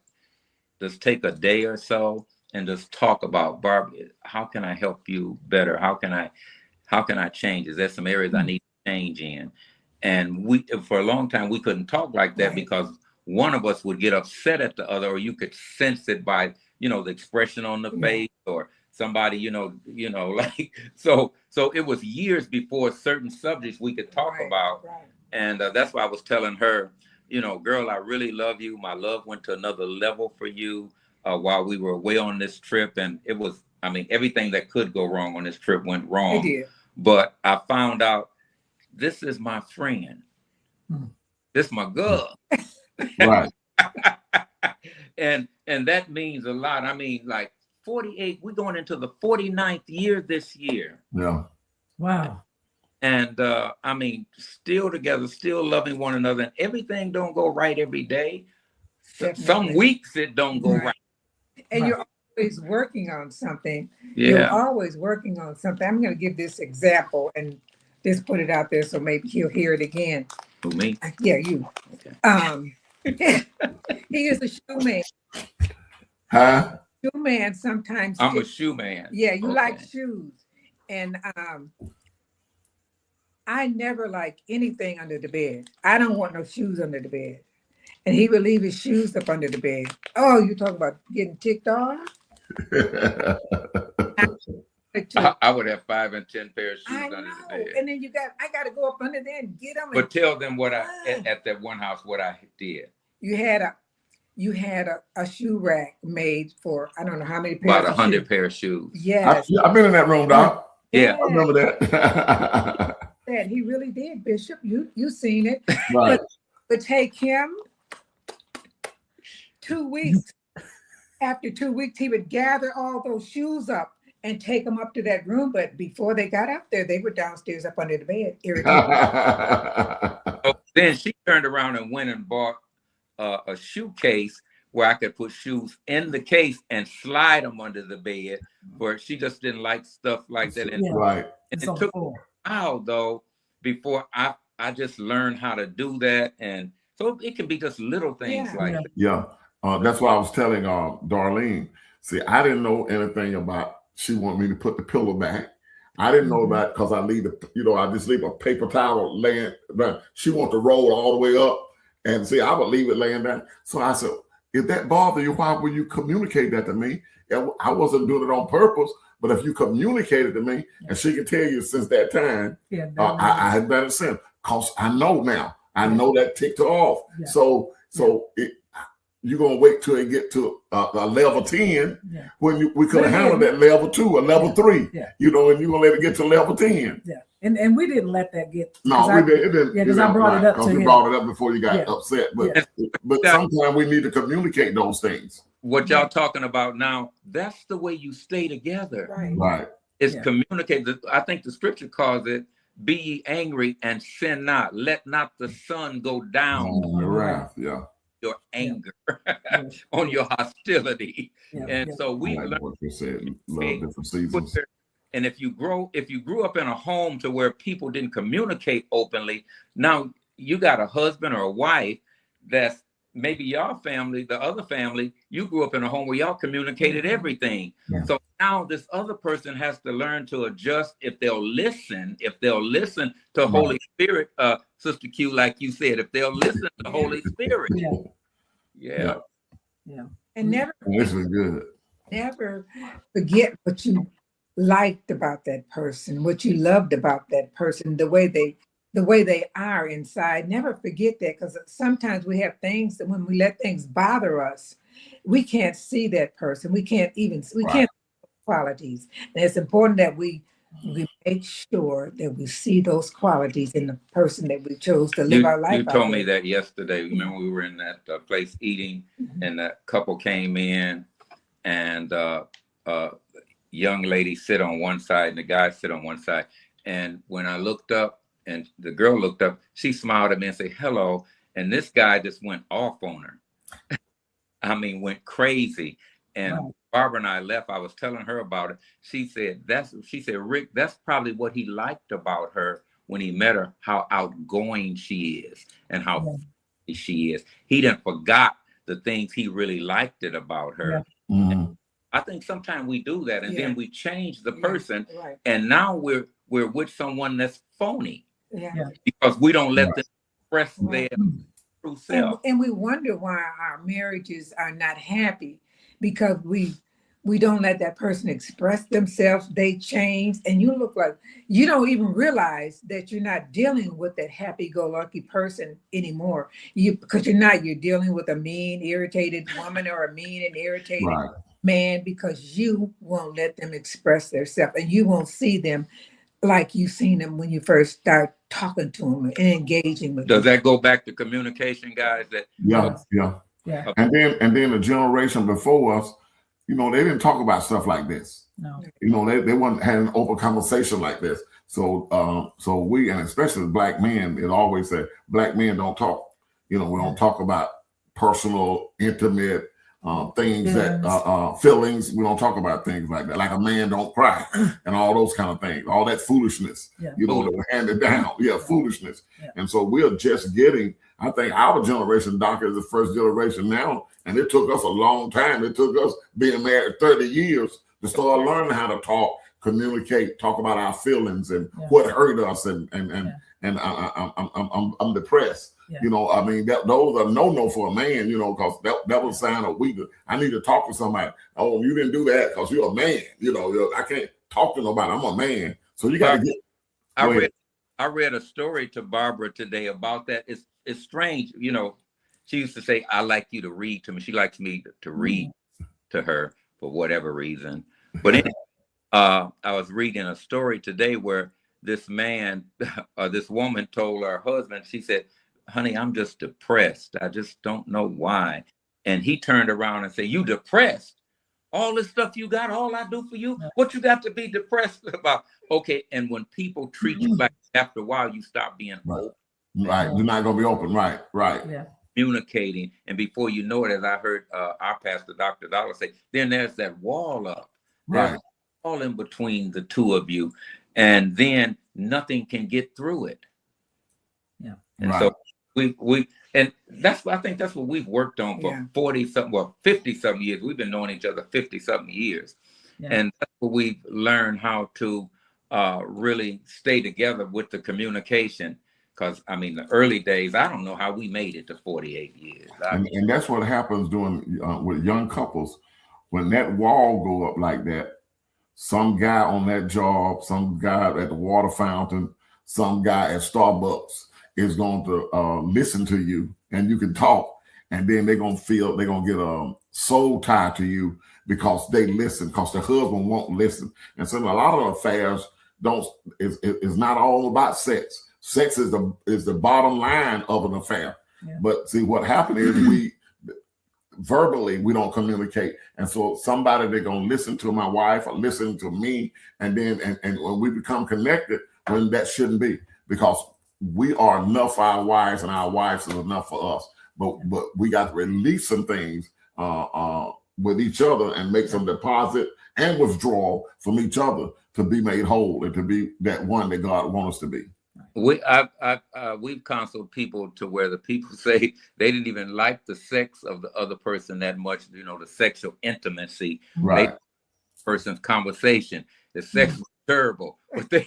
just take a day or so and just talk about, Barbara, how can I help you better? How can I change? Is there some areas I need to change in? And for a long time, we couldn't talk like that, right, because one of us would get upset at the other, or you could sense it by, the expression on the face, or somebody, so it was years before certain subjects we could talk about. Right. And that's why I was telling her, girl, I really love you. My love went to another level for you while we were away on this trip. And it was, everything that could go wrong on this trip went wrong. It did. But I found out this is my friend. This is my girl. Right. and that means a lot. 48, we're going into the 49th year this year. Yeah. Wow. And still together, still loving one another. And everything don't go right every day. Some weeks it don't go right. And you're always working on something. Yeah. You're always working on something. I'm going to give this example and just put it out there so maybe he'll hear it again. Who, me? Yeah, you. Okay. He is a shoe man. Huh? Shoe man sometimes. I'm a shoe man. Yeah, you like shoes. And I never like anything under the bed. I don't want no shoes under the bed. And he would leave his shoes up under the bed. Oh, you talk about getting ticked off? I would have 5 and 10 pair of shoes under the bed. And then I got to go up under there and get them. But tell them what at that one house, what I did. You had a shoe rack made for, I don't know how many pairs. About 100 pair of shoes. Yes. I've been in that room, Doc. Yeah. I remember that. That he really did, Bishop. You seen it. Right. But take him 2 weeks. After 2 weeks, he would gather all those shoes up and take them up to that room. But before they got up there, they were downstairs up under the bed. So then she turned around and went and bought a shoe case where I could put shoes in the case and slide them under the bed, where she just didn't like stuff like that. And, right. And it took a while, though, before I just learned how to do that. And so it can be just little things like that. Yeah. That's why I was telling Darlene, see, I didn't know anything about, she wanted me to put the pillow back. I didn't know that because I just leave a paper towel laying, but she wanted to roll all the way up. And see, I would leave it laying down. So I said, if that bothers you, why would you communicate that to me? I wasn't doing it on purpose, but if you communicated to me, and she can tell you since that time, I had better sense, because I know now. I know that ticked her off. Yeah. So you're gonna wait till it get to a level 10 Yeah. when we could have handled that level 2 or level 3. Yeah. You know, and you're gonna let it get to level 10. Yeah. And we didn't let that get. No, it didn't. Yeah, because I brought it up to you him. brought it up before you got Yeah. upset. But Yeah. but sometimes we need to communicate those things. What y'all talking about now, that's the way you stay together. Right. It's Yeah. communicate. I think the scripture calls it, be ye angry and sin not. Let not the sun go down On the wrath, yeah. your anger, Yeah. on your hostility. Yeah. And Yeah. so we Like learn. what you said, love different seasons. And if you grew up in a home to where people didn't communicate openly, now you got a husband or a wife that's maybe your family, the other family, you grew up in a home where y'all communicated everything. Yeah. So now this other person has to learn to adjust if they'll listen to Holy Spirit, Sister Q, like you said, if they'll listen to Holy Spirit. Yeah. Yeah. And This is good. never forget what you liked about that person, what you loved about that person, the way they are inside. Never forget that, because sometimes we have things that when we let things bother us, we can't see that person. We can't can't see qualities. And it's important that we make sure that we see those qualities in the person that we chose to live our life. You told me that yesterday. Remember, we were in that place eating, and that couple came in, and young lady sit on one side and the guy sit on one side. And when I looked up and the girl looked up, she smiled at me and said, hello. And this guy just went off on her. I mean, went crazy. And Barbara and I left. I was telling her about it. She said, Rick, that's probably what he liked about her when he met her, how outgoing she is and how funny she is. He didn't forgot the things he really liked it about her. Yeah. Mm-hmm. I think sometimes we do that, and then we change the person, Right. and now we're with someone that's phony Yeah. because we don't let them express their true self. And we wonder why our marriages are not happy, because we don't let that person express themselves. They change, and you look like you don't even realize that you're not dealing with that happy-go-lucky person anymore. Because you're dealing with a mean, irritated woman or a mean and irritated man, because you won't let them express themselves, and you won't see them like you seen them when you first start talking to them and engaging with them. Does that go back to communication, guys? Yeah. And then the generation before us, you know, they didn't talk about stuff like this. No. You know, they weren't having an open conversation like this. So we, and especially black men, it always said black men don't talk. You know, we don't talk about personal, intimate things that feelings. We don't talk about things like that. Like a man don't cry and all those kind of things. All that foolishness, you know, that were handed down. Foolishness. And so we're just getting. I think our generation, Doc, is the first generation now, and it took us a long time. It took us being married 30 years to start learning how to talk, communicate, talk about our feelings and what hurt us, and I'm depressed. You know, I mean, those are no for a man, you know, because that was a sign of weakness. I need to talk to somebody. Oh, you didn't do that because you're a man. You know, I can't talk to nobody. I'm a man. So you got to get. I read a story to Barbara today about that. It's strange. You know, she used to say, I like you to read to me. She likes me to read to her for whatever reason. But anyway, I was reading a story today where this man or this woman told her husband, she said, honey, I'm just depressed. I just don't know why. And he turned around and said, you depressed? All this stuff you got, all I do for you, what you got to be depressed about? Okay, and when people treat you like after a while, you stop being open. Right, you're not going to be open. Right. Yeah. Communicating, and before you know it, as I heard our pastor, Dr. Dollar, say, then there's that wall up. There's all in between the two of you, and then nothing can get through it. Yeah. And so and I think that's what we've worked on for 50-something years. We've been knowing each other 50-something years. Yeah. And that's what we've learned how to really stay together with the communication. Because, I mean, the early days, I don't know how we made it to 48 years. And that's what happens with young couples. When that wall go up like that, some guy on that job, some guy at the water fountain, some guy at Starbucks is going to listen to you, and you can talk, and then they're gonna get a soul tie to you because they listen, because the husband won't listen. And so a lot of affairs is not all about sex. Sex is the bottom line of an affair. Yeah. But see, what happened is we don't communicate, and so somebody they're gonna listen to my wife or listen to me, and then and when we become connected, when that shouldn't be, because we are enough for our wives and our wives is enough for us. But we got to release some things with each other and make some deposit and withdrawal from each other to be made whole and to be that one that God wants us to be. We've counseled people to where the people say they didn't even like the sex of the other person that much, the sexual intimacy, right? Person's conversation, the sex was terrible, but they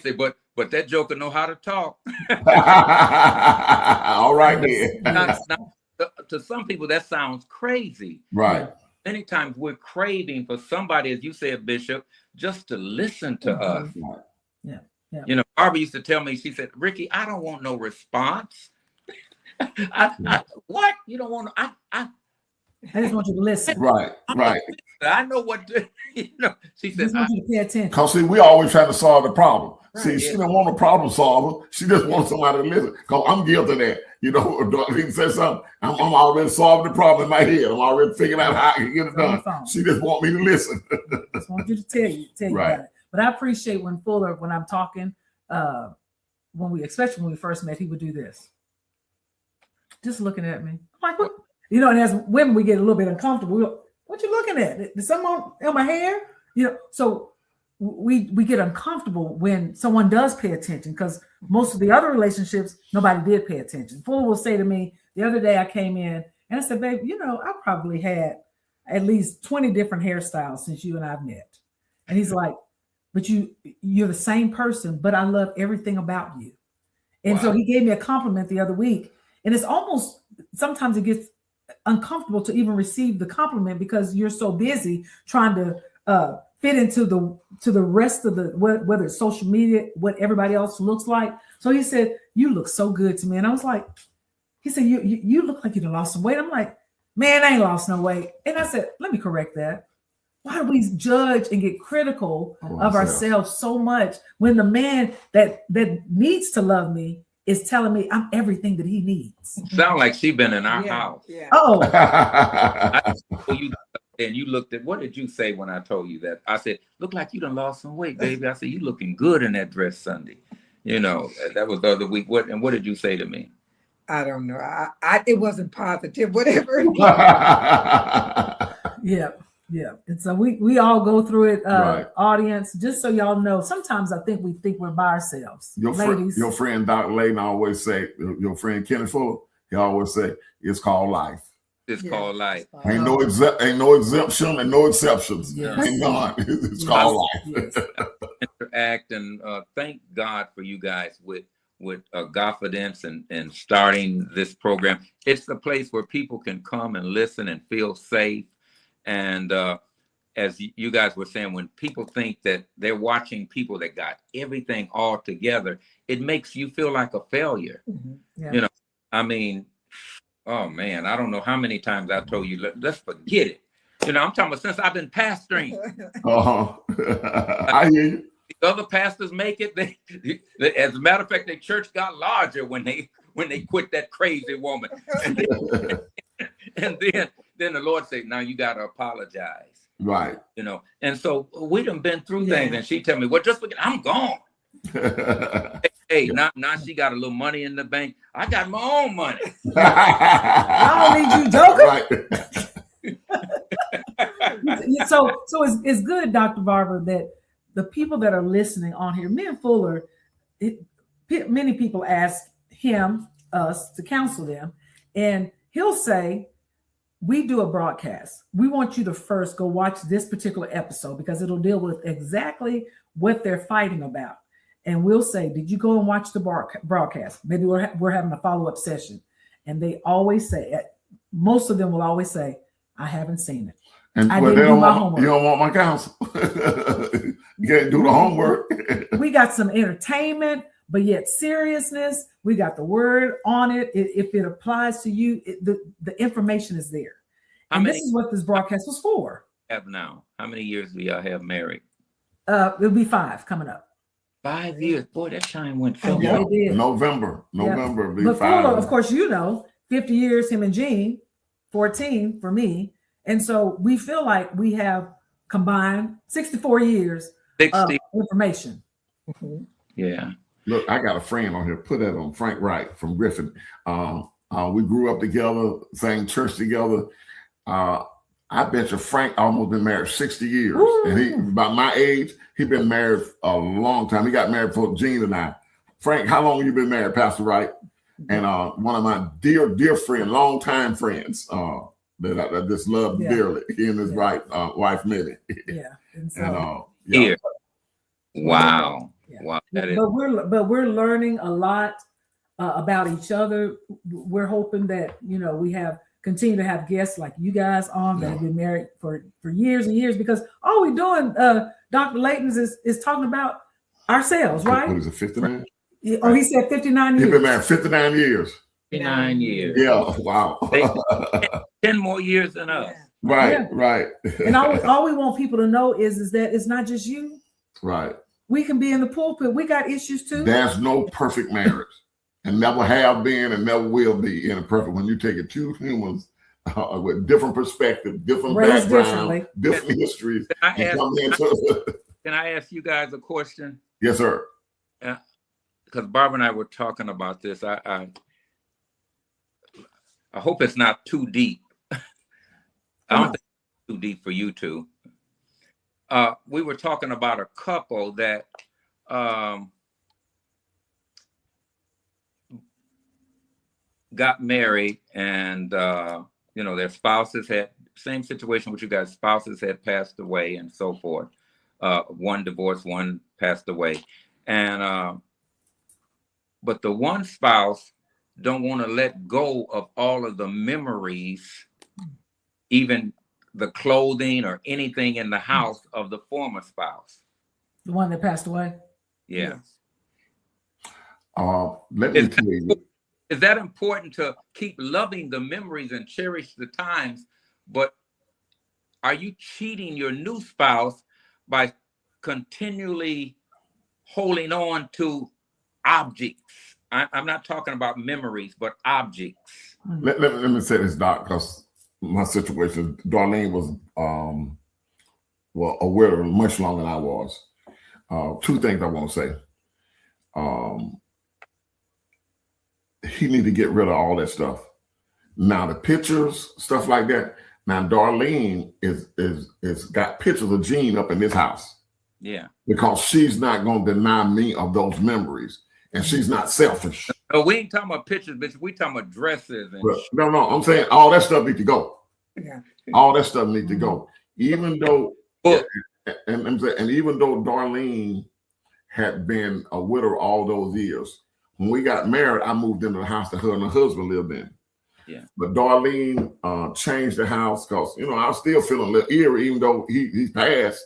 say, but that joker know how to talk. All right, then. Now, to some people that sounds crazy, right? Many times we're craving for somebody, as you said, Bishop, just to listen to us. Right. Yeah. Barbara used to tell me, she said, Ricky, I don't want no response. What? You don't want I just want you to listen. Right. I know what to, she said, I just want you to pay attention. Because see, we always try to solve the problem. Right, see, she didn't want a problem solver. She just wants somebody to listen. Because I'm guilty of that. He says something, I'm already solving the problem in my head. I'm already figuring out how I can get it done. She just want me to listen. Just want you to tell you right. about it. But I appreciate when I'm talking, especially when we first met, he would do this. Just looking at me. I'm like, what? And as women, we get a little bit uncomfortable. We go, what you looking at? Is someone on my hair? So we get uncomfortable when someone does pay attention, because most of the other relationships, nobody did pay attention. Fuller will say to me, the other day I came in and I said, babe, I probably had at least 20 different hairstyles since you and I've met. And he's like, but you're the same person, but I love everything about you. And so he gave me a compliment the other week. And it's almost, sometimes it gets uncomfortable to even receive the compliment because you're so busy trying to fit into the rest of whether it's social media, what everybody else looks like. So he said, you look so good to me. And I was like, he said, you look like you done lost some weight. I'm like, man, I ain't lost no weight. And I said, let me correct that. Why do we judge and get critical of ourselves so much when the man that needs to love me is telling me I'm everything that he needs? Sound like she been in our house. Yeah. Oh. And you looked at, what did you say when I told you that? I said, look like you done lost some weight, baby. I said, you looking good in that dress Sunday. That was the other week. What did you say to me? I don't know. It wasn't positive, whatever. Yeah. And so we all go through it, right. Audience, just so y'all know, sometimes I think we think we're by ourselves. Your friend Dr. Layton always say, your friend Kenny Fuller, he always say, it's called life. It's called life. Ain't no exemption and no exceptions. Yes. Ain't none. It's called life. Yes. Interact and thank God for you guys with GodFidence and starting this program. It's the place where people can come and listen and feel safe. And as you guys were saying, when people think that they're watching people that got everything all together, it makes you feel like a failure. Mm-hmm. Yeah. Oh man, I don't know how many times I told you, let's forget it. I'm talking about since I've been pastoring. I hear you. The other pastors make it. They, as a matter of fact, their church got larger when they quit that crazy woman. And then the Lord said, now you got to apologize. Right. And so we done been through things, and she tell me, well, just forget, I'm gone. Hey, now she got a little money in the bank. I got my own money. I don't need you, Joker. So it's good, Dr. Barber, that the people that are listening on here, me and Fuller, many people ask us to counsel them, and he'll say, we do a broadcast. We want you to first go watch this particular episode because it'll deal with exactly what they're fighting about. And we'll say, did you go and watch the broadcast? Maybe we're having a follow-up session. And they always say, most of them will always say, I haven't seen it. And I didn't do my homework. You don't want my counsel. You can't do the homework. We got some entertainment, but yet seriousness. We got the word on it. If it applies to you, the information is there. And this is what this broadcast was for. Have now? How many years do y'all have married? It'll be 5 coming up. 5 years. Boy, that time went so Yeah, long. it did. November be But 5. Fuller, of course, 50 years, him and Jean, 14 for me. And so we feel like we have combined 64 years 60. of information. Yeah. Look, I got a friend on here. Put that on Frank Wright from Griffin. We grew up together, sang church together. I bet you Frank almost been married 60 years. Ooh. And he, about my age, he been married a long time. He got married before Jean and I. Frank, how long have you been married, Pastor Wright? And one of my dear friend, longtime friends that I just love dearly. He and his wife Millie. Yeah. And so, here. Wow. Yeah. Wow. But we're learning a lot about each other. We're hoping that we continue to have guests like you guys on that have been married for years and years, because all we're doing, Dr. Layton's is talking about ourselves, right? What is it, 59? Oh, he said 59 years. He's been married 59 years. 59 years. Yeah, wow. 10 more years than us. Right. And all we want people to know is that it's not just you. Right. We can be in the pulpit. We got issues too. There's no perfect marriage, and never have been, and never will be in a perfect. When you take it two humans with different perspectives, different backgrounds, different histories. Can I ask you guys a question? Yes, sir. Because Barbara and I were talking about this. I hope it's not too deep. I don't think it's too deep for you two. We were talking about a couple that got married, and their spouses had same situation with you guys. Spouses had passed away and so forth. One divorced, one passed away, and but the one spouse don't want to let go of all of the memories, even the clothing or anything in the house of the former spouse. The one that passed away? Yeah. Let me tell you. Is that important to keep loving the memories and cherish the times? But are you cheating your new spouse by continually holding on to objects? I'm not talking about memories, but objects. Let me say this, Doc, because my situation, Darlene was a widow much longer than I was. Two things I want to say. He need to get rid of all that stuff. Now the pictures, stuff like that. Now Darlene is got pictures of Jean up in this house. Yeah. Because she's not gonna deny me of those memories. And she's not selfish. No, we ain't talking about pictures, bitch. We talking about dresses. And no. I'm saying all that stuff needs to go. Yeah. All that stuff needs to go. Even though, and even though Darlene had been a widow all those years, when we got married, I moved into the house that her and her husband lived in. Yeah. But Darlene changed the house because I was still feeling a little eerie, even though he passed.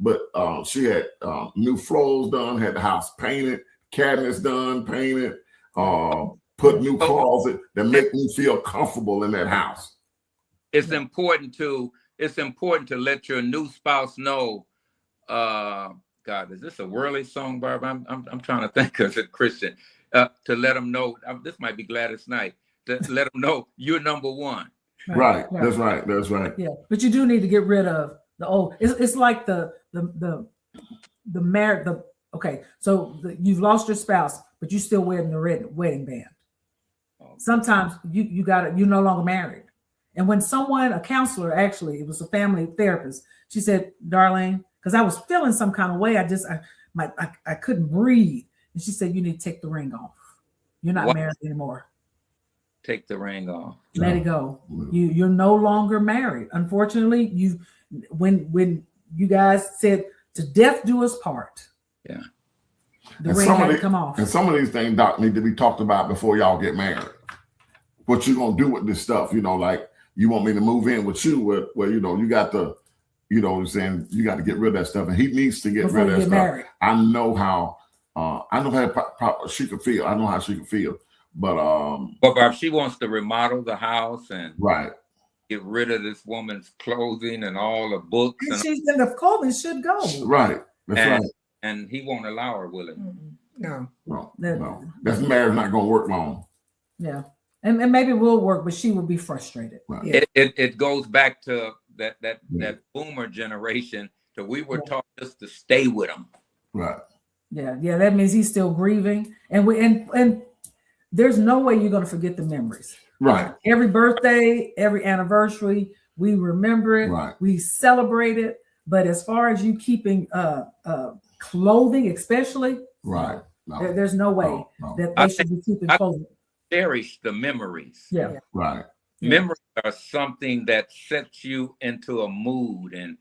But she had new floors done, had the house painted. Cabinets done, painted, put new closet that make me feel comfortable in that house. It's important to let your new spouse know. God, is this a worldly song, Barb? I'm trying to think as a Christian. To let them know, this might be Gladys Knight. To let them know you're number one. Right. That's right. Yeah, but you do need to get rid of the old. It's like the marriage. Okay, so you've lost your spouse, but you still wearing the red wedding band. Sometimes you're no longer married. And when a counselor, actually, it was a family therapist, she said, Darlene, because I was feeling some kind of way, I couldn't breathe. And she said, you need to take the ring off. You're not married anymore. Take the ring off. Let it go. You're no longer married. Unfortunately, when you guys said to death do us part. Yeah. The ring had to come off. And some of these things, Doc, need to be talked about before y'all get married. What you gonna do with this stuff? Like you want me to move in with you where you got to, what I'm saying, you got to get rid of that stuff. And he needs to get rid of that stuff. Married. I know how I know how she could feel. I know how she could feel, but But if she wants to remodel the house and right, get rid of this woman's clothing and all the books, And she's in the clothing should go. right, that's and, right. and he won't allow her, will he? No. No. That marriage not gonna work long. Yeah. And maybe it will work, but she will be frustrated. Right. Yeah. It goes back to that boomer generation that we were taught just to stay with them. Right. Yeah. That means he's still grieving, and there's no way you're gonna forget the memories. Right. Every birthday, every anniversary, we remember it. Right. We celebrate it. But as far as you keeping clothing, especially, Right. No. there's no way that they should be keeping clothing. Cherish the memories. Yeah. Right. Yeah. Memories are something that sets you into a mood, and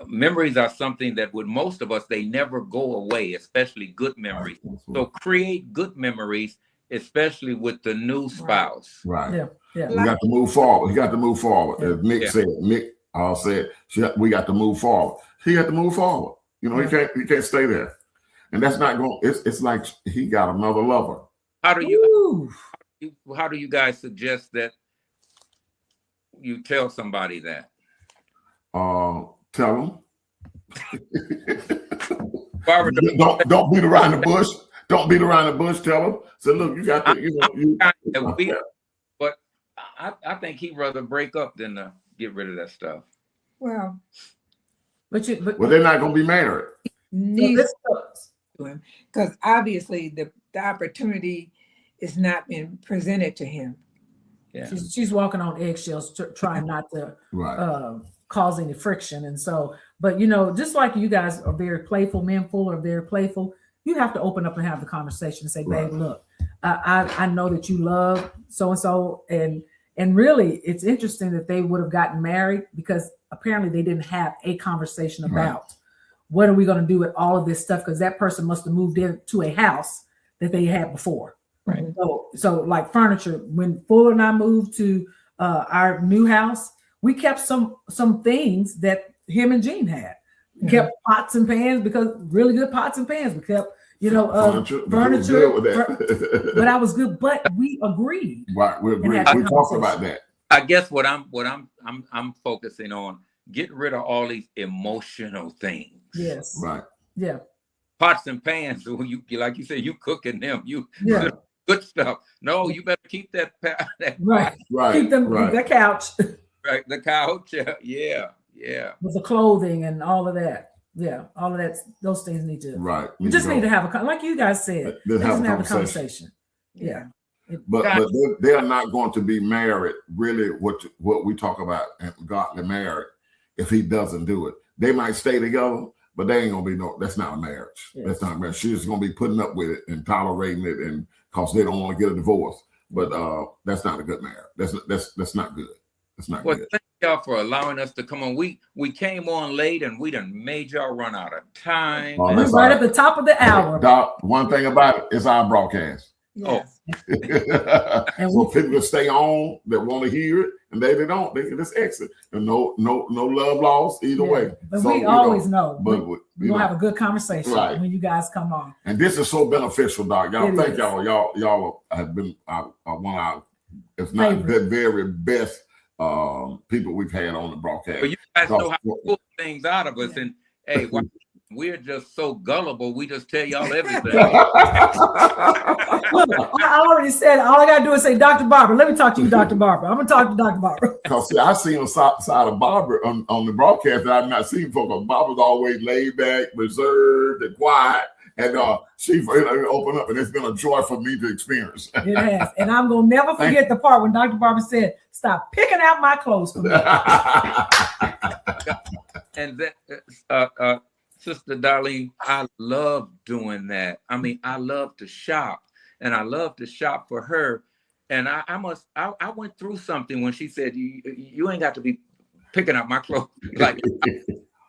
memories are something that with most of us, they never go away, especially good memories. So create good memories, especially with the new spouse. Right. Yeah. We got to move forward. He got to move forward. As Nick said, we got to move forward. He had to move forward. You know, he can't stay there. And that's not going, it's like he got another lover. How do you guys suggest that you tell somebody that? Tell them. Barbara, don't beat around the bush. Don't beat around the bush. Tell them. Say, look, you got to, but I think he'd rather break up than get rid of that stuff. Well, But they're not going to be married. Needs to him, because obviously the opportunity is not being presented to him. Yeah. She's walking on eggshells, trying not to cause any friction. And so, but just like you guys are very playful, men full are very playful, you have to open up and have the conversation and say, babe, look, I know that you love so-and-so. And really, it's interesting that they would have gotten married because apparently they didn't have a conversation about what are we going to do with all of this stuff? Because that person must have moved into a house that they had before. Right. So like furniture, when Fuller and I moved to our new house, we kept some things that him and Jean had. We kept pots and pans, because really good pots and pans. We kept, furniture. But I was good. But we agreed. Right. We talked about that. I guess what I'm focusing on, get rid of all these emotional things. Yes. Right. Yeah. pots and pans. You like you said, you cooking them. Yeah. Good stuff. No, you better keep that right. Keep them the couch. Right, the couch. Yeah. With the clothing and all of that. Yeah, all of that. Those things need to. Right. You just need to have like you guys said. Have a conversation. Yeah. But they are not going to be married. Really, what we talk about and godly married, if he doesn't do it, they might stay together, but they ain't gonna be that's not a marriage. Yes. That's not a marriage. She's gonna be putting up with it and tolerating it, and because they don't want to get a divorce. But that's not a good marriage. That's not good. That's not good. Thank y'all for allowing us to come on. We came on late and we done made y'all run out of time. We're right at the top of the hour. Doc, one thing about it, it's our broadcast. Yes. And so people can stay on that want to hear it, and they don't. They can just exit, and no love lost either way. But so, we always know. But we're gonna have a good conversation when you guys come on. And this is so beneficial, Doc. Thank y'all. Y'all have been one of our, if not the very best people we've had on the broadcast. But you guys know how to pull things out of us, and hey. We're just so gullible. We just tell y'all everything. Look, I already said all I gotta do is say, Dr. Barber. Let me talk to you, Dr. Barber. I'm gonna talk to Dr. Barber. Because I seen a side of Barber on the broadcast that I've not seen before. Because Barber's always laid back, reserved, and quiet. And she opened up, and it's been a joy for me to experience. It has, and I'm gonna never forget the part when Dr. Barber said, "Stop picking out my clothes for me." And that. Sister Darlene, I love doing that. I mean, I love to shop, and I love to shop for her. And I went through something when she said, you ain't got to be picking up my clothes like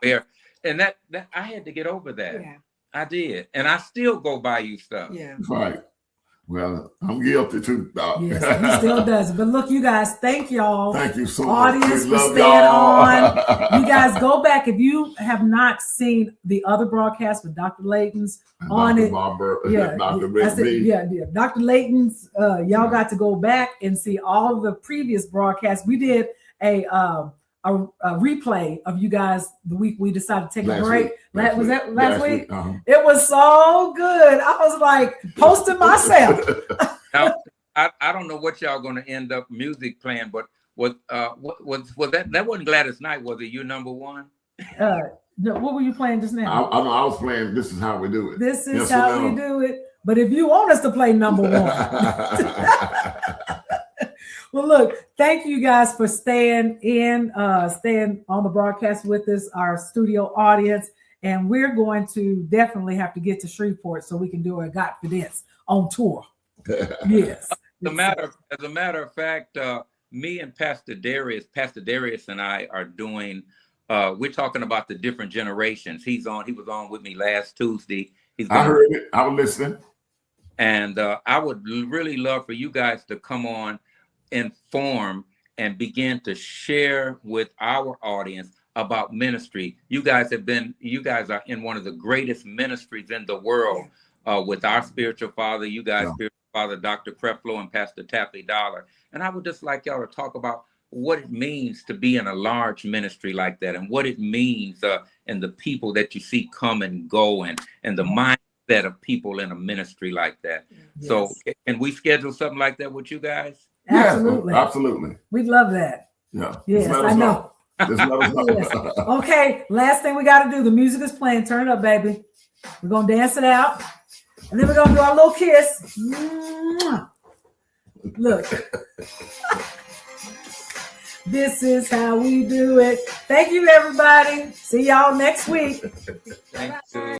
there. And that I had to get over that. Yeah. I did. And I still go buy you stuff. Yeah. Right. Well, I'm guilty too, Doc. Yes, he still does. But look, you guys, thank y'all. Thank you so much. Audience We for love staying y'all. on. You guys go back if you have not seen the other broadcast with Dr. Layton's on Dr. it. Barber, Yeah, Dr. I said, Rick B. yeah. Dr. Layton's. Y'all got to go back and see all of the previous broadcasts. We did a replay of you guys the week we decided to take a break. Was that last week? It was so good. I was like posting myself. Now, I don't know what y'all going to end up music playing, but was that wasn't Gladys Knight? Was it you number one? No, what were you playing just now? I was playing This Is How We Do It. This is how we do it. But if you want us to play number one. Well, look, thank you guys for staying on the broadcast with us, our studio audience. And we're going to definitely have to get to Shreveport so we can do a GodFidence on tour. Yes. As a matter of fact, me and Pastor Darius and I are doing, we're talking about the different generations. He was on with me last Tuesday. I heard it. I was listening. And I would really love for you guys to come on, inform, and begin to share with our audience about ministry. You guys are in one of the greatest ministries in the world with our spiritual father, spiritual father, Dr. Creflo and Pastor Taffy Dollar. And I would just like y'all to talk about what it means to be in a large ministry like that, and what it means and the people that you see come and go, and the mindset of people in a ministry like that. Yes. So can we schedule something like that with you guys? Absolutely. Yeah, absolutely. We'd love that. Yeah. Yes, I know. Yes. Okay, last thing we got to do. The music is playing. Turn it up, baby. We're going to dance it out. And then we're going to do our little kiss. Mwah. Look. This is how we do it. Thank you, everybody. See y'all next week.